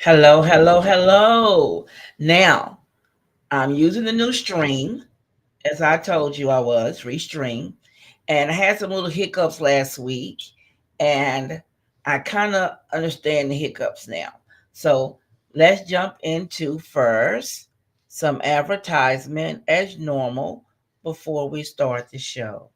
Hello, hello, hello. Now, I'm using the new stream, as I told you I was, restream. And I had some little hiccups last week, and I kind of understand the hiccups now. So let's jump into first some advertisement as normal before we start the show.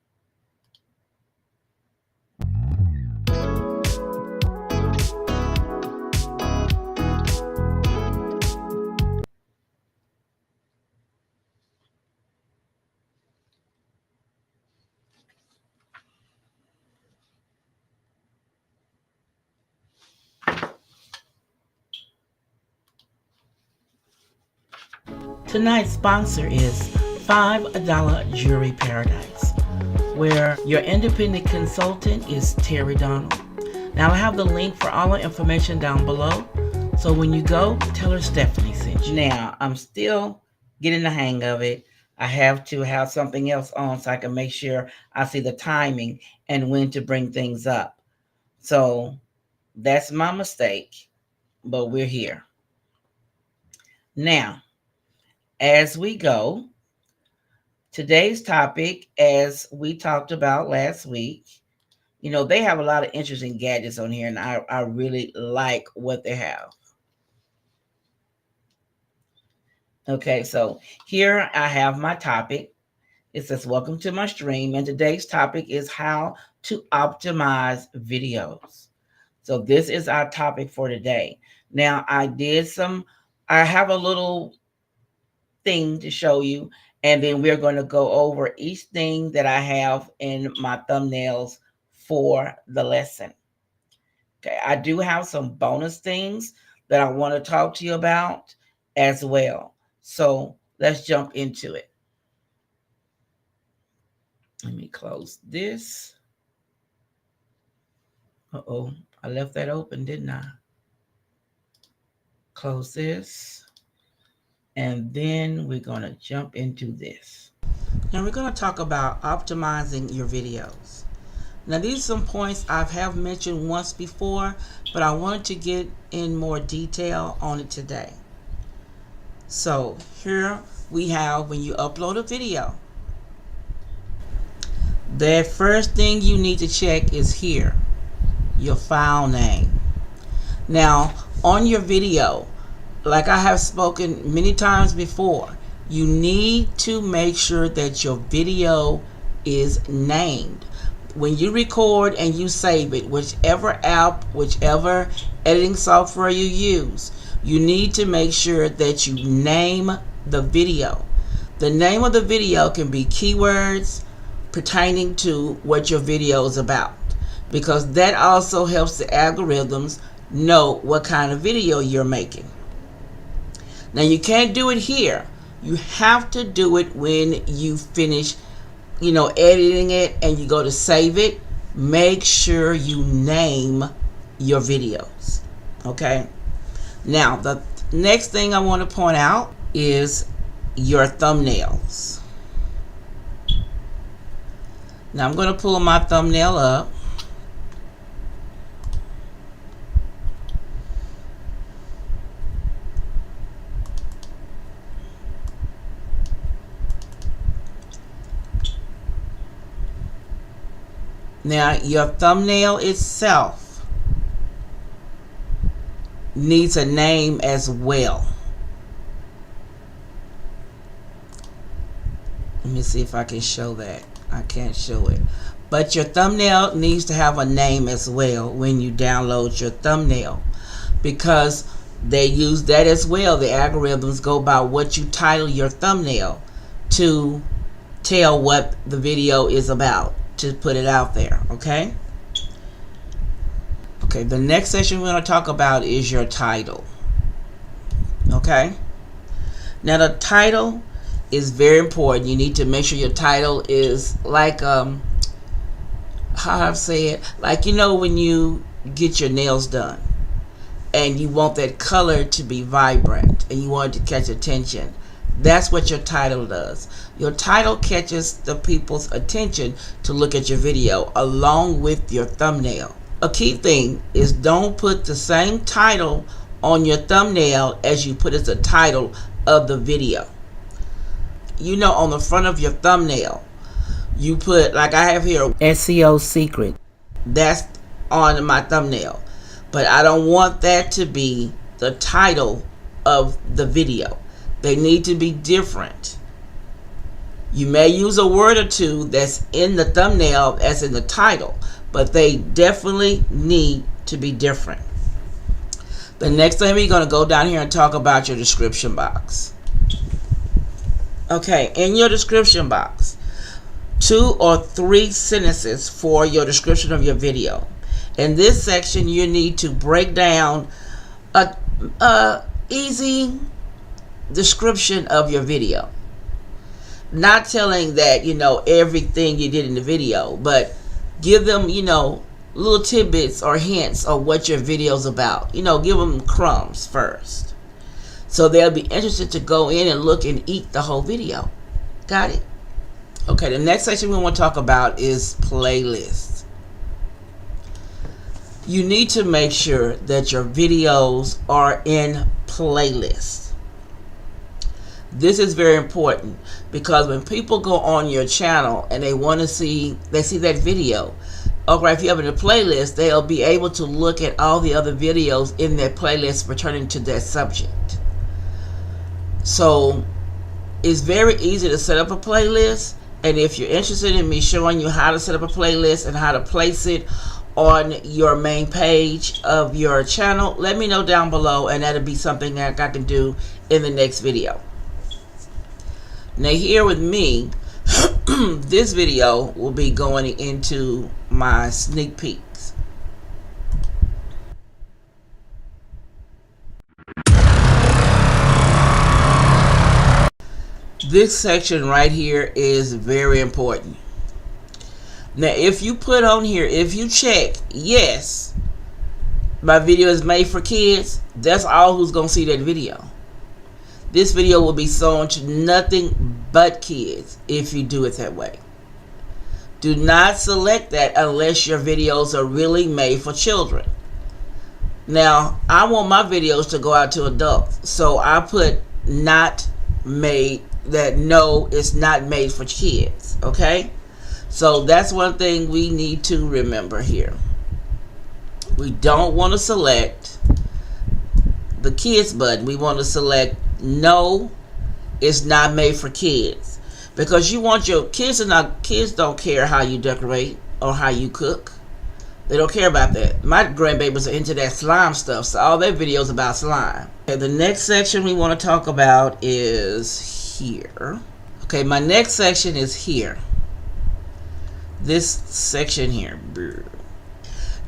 Tonight's sponsor is $5 Jewelry Paradise, where your independent consultant is Terry Donald. Now I have the link for all the information down below, so when you go, tell her Stephanie sent you. Now I'm still getting the hang of it. I have to have something else on so I can make sure I see the timing and when to bring things up. So that's my mistake, but we're here. Now, as we go, today's topic, as we talked about last week, they have a lot of interesting gadgets on here, and I really like what they have. Okay, so here I have my topic. It says, welcome to my stream, and today's topic is how to optimize videos. So this is our topic for today. Now, I have a little thing to show you, and then we're going to go over each thing that I have in my thumbnails for the lesson. Okay, I do have some bonus things that I want to talk to you about as well. So let's jump into it. Let me close this. Uh-oh, I left that open, didn't I? Close this. And then we're going to jump into this. Now we're going to talk about optimizing your videos. Now these are some points I have mentioned once before, but I wanted to get in more detail on it today. So here we have, when you upload a video, the first thing you need to check is here, your file name. Now on your video, like I have spoken many times before, you need to make sure that your video is named. When you record and you save it, whichever app, whichever editing software you use, you need to make sure that you name the video. The name of the video can be keywords pertaining to what your video is about, because that also helps the algorithms know what kind of video you're making. Now you can't do it here. You have to do it when you finish editing it and you go to save it. Make sure you name your videos. Okay. Now the next thing I want to point out is your thumbnails. Now I'm going to pull my thumbnail up. Now, your thumbnail itself needs a name as well. Let me see if I can show that. I can't show it. But your thumbnail needs to have a name as well when you download your thumbnail, because they use that as well. The algorithms go by what you title your thumbnail to tell what the video is about, to put it out there. Okay, the next section we're going to talk about is your title. Okay, now the title is very important. You need to make sure your title is like how I say it, like when you get your nails done and you want that color to be vibrant and you want it to catch attention. That's what your title does. Your title catches the people's attention to look at your video along with your thumbnail. A key thing is don't put the same title on your thumbnail as you put as the title of the video. You know, on the front of your thumbnail, you put, like I have here, SEO secret. That's on my thumbnail. But I don't want that to be the title of the video. They need to be different. You may use a word or two that's in the thumbnail as in the title, but they definitely need to be different. The next thing, we're going to go down here and talk about your description box. Okay, in your description box, 2 or 3 sentences for your description of your video. In this section, you need to break down a easy description of your video. Not telling that, you know, everything you did in the video, but give them, you know, little tidbits or hints of what your video's about. You know, give them crumbs first, so they'll be interested to go in and look and eat the whole video. Got it? Okay, the next section we want to talk about is playlists. You need to make sure that your videos are in playlists. This is very important, because when people go on your channel and they want to see, they see that video, okay, if you have it in a playlist, they'll be able to look at all the other videos in that playlist pertaining to that subject. So it's very easy to set up a playlist, and if you're interested in me showing you how to set up a playlist and how to place it on your main page of your channel, let me know down below, and that'll be something that I can do in the next video. Now here with me, this video will be going into my sneak peeks. This section right here is very important. Now if you put on here, if you check, yes, my video is made for kids, that's all who's going to see that video. This video will be shown to nothing but kids if you do it that way. Do not select that unless your videos are really made for children. Now, I want my videos to go out to adults, so I put not made, that no, it's not made for kids, okay? So that's one thing we need to remember here. We don't want to select the kids button. We want to select no, it's not made for kids, because you want your kids to not, kids don't care how you decorate or how you cook. They don't care about that. My grandbabies are into that slime stuff, so all their videos about slime. Okay, the next section we want to talk about is here. Okay, my next section is here. This section here.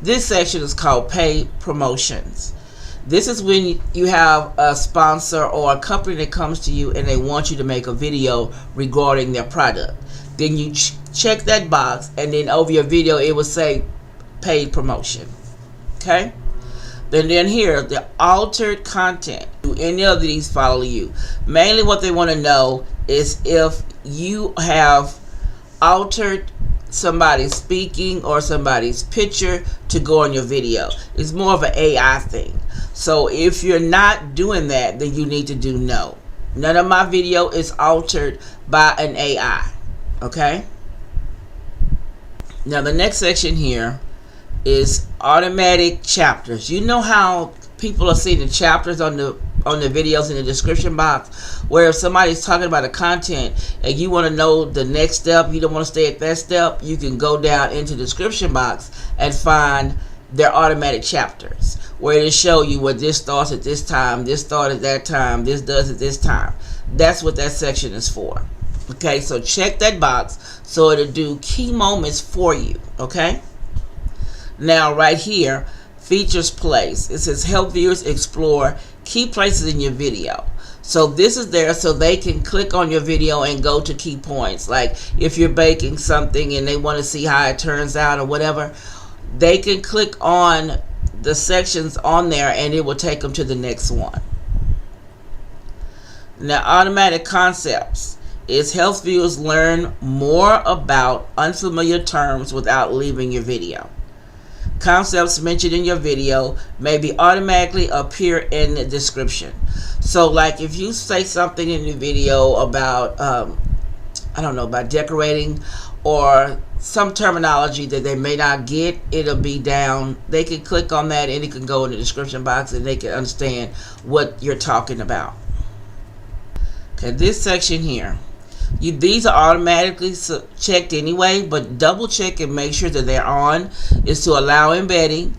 This section is called paid promotions. This is when you have a sponsor or a company that comes to you and they want you to make a video regarding their product. Then you check that box, and then over your video it will say paid promotion. Okay? Then here, the altered content. Do any of these follow you? Mainly what they want to know is if you have altered somebody's speaking or somebody's picture to go on your video. It's more of an AI thing. So if you're not doing that, then you need to do no. None of my video is altered by an AI. Okay? Now the next section here is automatic chapters. You know how people are seeing the chapters on the videos in the description box, where if somebody's talking about the content and you want to know the next step, you don't want to stay at that step, you can go down into the description box and find their automatic chapters, where it'll show you what this starts at this time, this starts at that time, this does at this time. That's what that section is for. Okay, so check that box so it'll do key moments for you. Okay, now right here, features place. It says help viewers explore key places in your video. So this is there so they can click on your video and go to key points. Like if you're baking something and they want to see how it turns out or whatever, they can click on the sections on there and it will take them to the next one. Now automatic concepts is helps viewers learn more about unfamiliar terms without leaving your video. concepts mentioned in your video may be automatically appear in the description. So like if you say something in the video about I don't know, about decorating or some terminology that they may not get, it'll be down. They can click on that and it can go in the description box and they can understand what you're talking about. Okay, this section here, these are automatically checked anyway, but double check and make sure that they're on. Is to allow embedding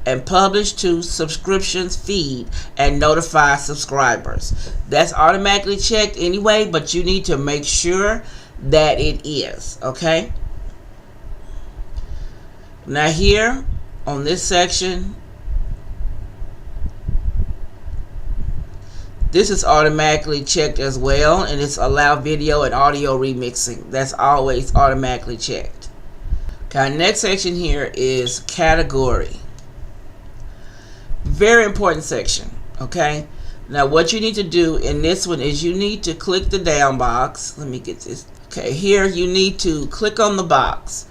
and publish to subscriptions feed and notify subscribers. That's automatically checked anyway, but you need to make sure that it is, okay? Now here on this section, this is automatically checked as well, and it's allow video and audio remixing. That's always automatically checked. Okay, next section here is category. Very important section, okay? Now what you need to do in this one is you need to click the down box. Let me get this. Okay, here you need to click on the box.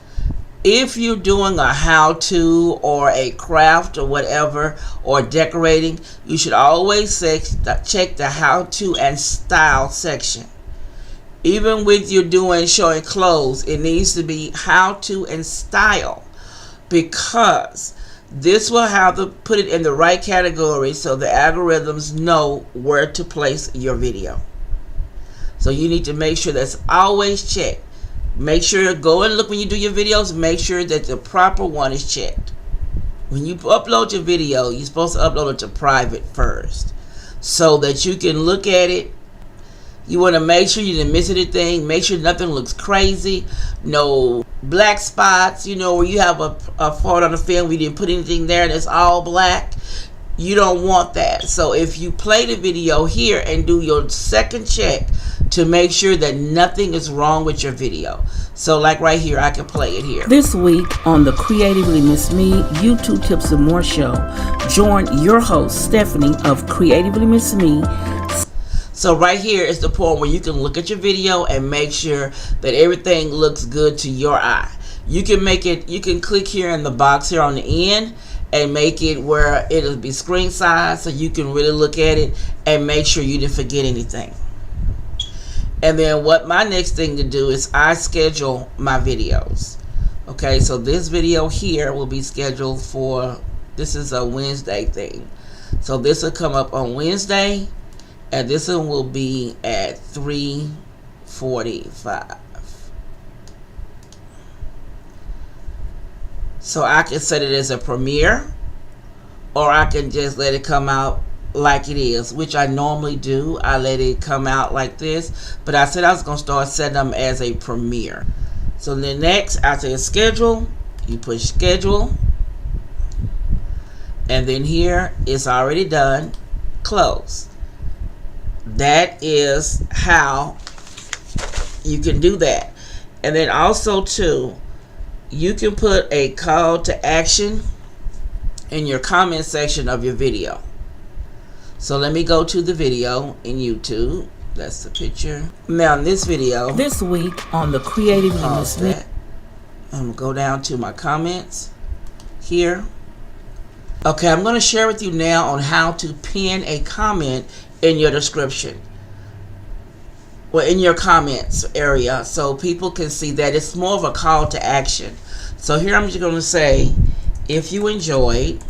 If you're doing a how-to or a craft or whatever, or decorating, you should always check the how-to and style section. Even with you doing showing clothes, it needs to be how-to and style, because this will have to put it in the right category so the algorithms know where to place your video. So you need to make sure that's always checked. Make sure, go and look when you do your videos, make sure that the proper one is checked. When you upload your video, you're supposed to upload it to private first so that you can look at it. You want to make sure you didn't miss anything. Make sure nothing looks crazy. No black spots, you know, where you have a photo on the film, we didn't put anything there and it's all black. You don't want that. So if you play the video here and do your second check to make sure that nothing is wrong with your video. So like right here, I can play it here. This week on the Creatively Miss Me YouTube Tips and More show, join your host Stephanie of Creatively Miss Me. So right here is the point where you can look at your video and make sure that everything looks good to your eye. You can make it, you can click here in the box here on the end and make it where it'll be screen size so you can really look at it and make sure you didn't forget anything. And then what my next thing to do is I schedule my videos. Okay, so this video here will be scheduled for, this is a Wednesday thing. So this will come up on Wednesday, and this one will be at 3:45. So I can set it as a premiere, or I can just let it come out like it is, which I normally do. I let it come out like this, but I said I was going to start setting them as a premiere. So then next, after schedule, you push schedule, and then here it's already done, close. That is how you can do that. And then also too, you can put a call to action in your comment section of your video. So let me go to the video in YouTube. That's the picture. Now in this video, this week on the Creatively Miss Me, I'm gonna go down to my comments here. Okay, I'm going to share with you now on how to pin a comment in your description, well, in your comments area, so people can see that it's more of a call to action. So here I'm just going to say, if you enjoyed,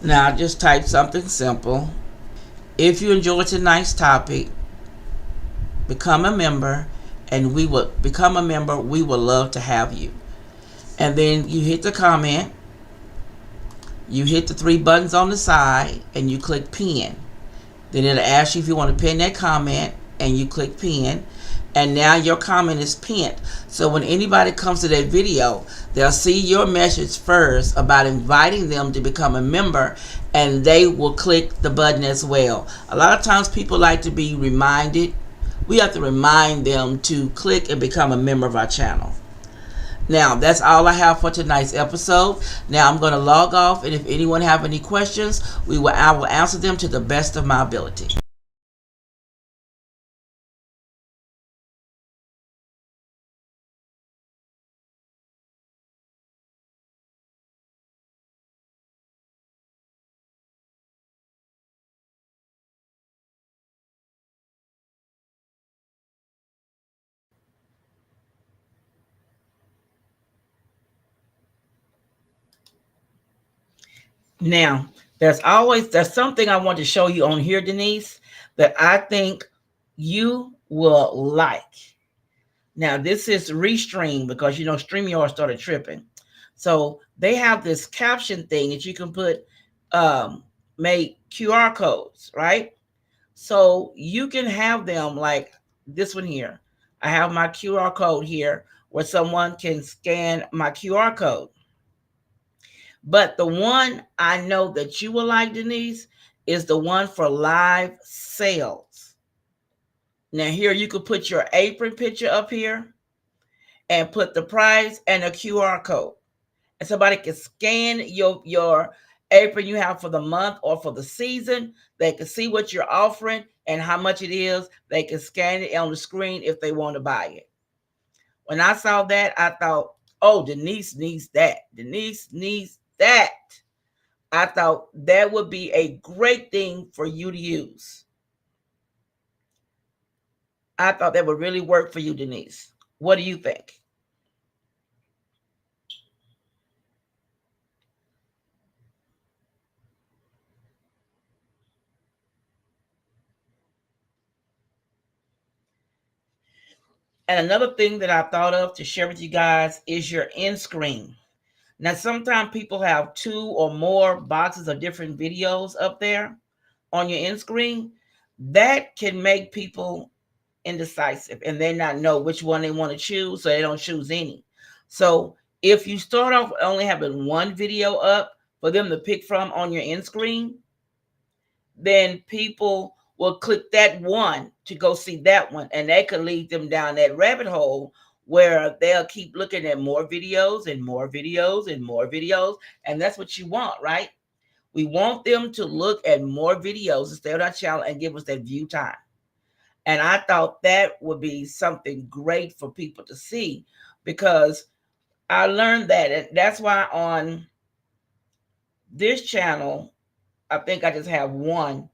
now just type something simple. If you enjoyed tonight's topic, become a member, and we will become a member. We would love to have you. And then you hit the comment. You hit the 3 buttons on the side, and you click pin. Then it'll ask you if you want to pin that comment, and you click pin. And now your comment is pinned. So when anybody comes to that video, they'll see your message first about inviting them to become a member, and they will click the button as well. A lot of times people like to be reminded we have to remind them to click and become a member of our channel. Now, that's all I have for tonight's episode. Now, I'm going to log off, and if anyone have any questions, I will answer them to the best of my ability. Now, there's something I want to show you on here, Denise, that I think you will like. Now, this is Restream because StreamYard started tripping. So they have this caption thing that you can put make QR codes, right? So you can have them like this one here. I have my QR code here where someone can scan my QR code. But the one I know that you will like, Denise, is the one for live sales. Now here you could put your apron picture up here and put the price and a QR code. And somebody can scan your apron you have for the month or for the season. They can see what you're offering and how much it is. They can scan it on the screen if they want to buy it. When I saw that, I thought, oh, Denise needs that. Denise needs that. I thought that would be a great thing for you to use. I thought that would really work for you, Denise. What do you think? And another thing that I thought of to share with you guys is your end screen. Now, sometimes people have 2 or more boxes of different videos up there on your end screen. That can make people indecisive and they not know which one they want to choose, so they don't choose any. So if you start off only having one video up for them to pick from on your end screen, then people will click that one to go see that one, and that could lead them down that rabbit hole where they'll keep looking at more videos and more videos and more videos. And that's what you want, right? We want them to look at more videos and stay on our channel and give us that view time. And I thought that would be something great for people to see, because I learned that. And that's why on this channel, I think I just have one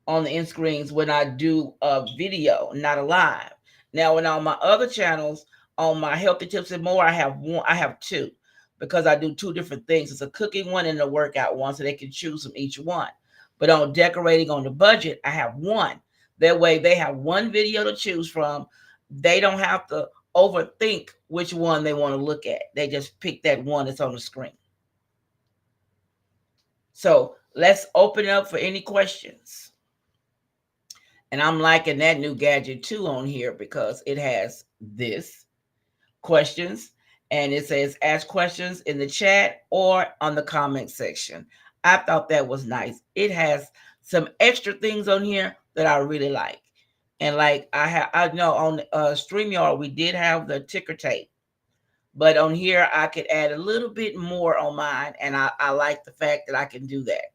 on the end screens when I do a video, not a live. Now, when on my other channels, on my healthy tips and more, I have 2, because I do 2 different things. It's a cooking one and a workout one, so they can choose from each one. But on decorating on the budget, I have 1. That way they have 1 video to choose from. They don't have to overthink which one they want to look at. They just pick that one that's on the screen. So let's open up for any questions. And I'm liking that new gadget too on here, because it has this questions, and it says ask questions in the chat or on the comment section. I thought that was nice. It has some extra things on here that I really like. And like I know on StreamYard, we did have the ticker tape, but on here I could add a little bit more on mine. And I like the fact that I can do that.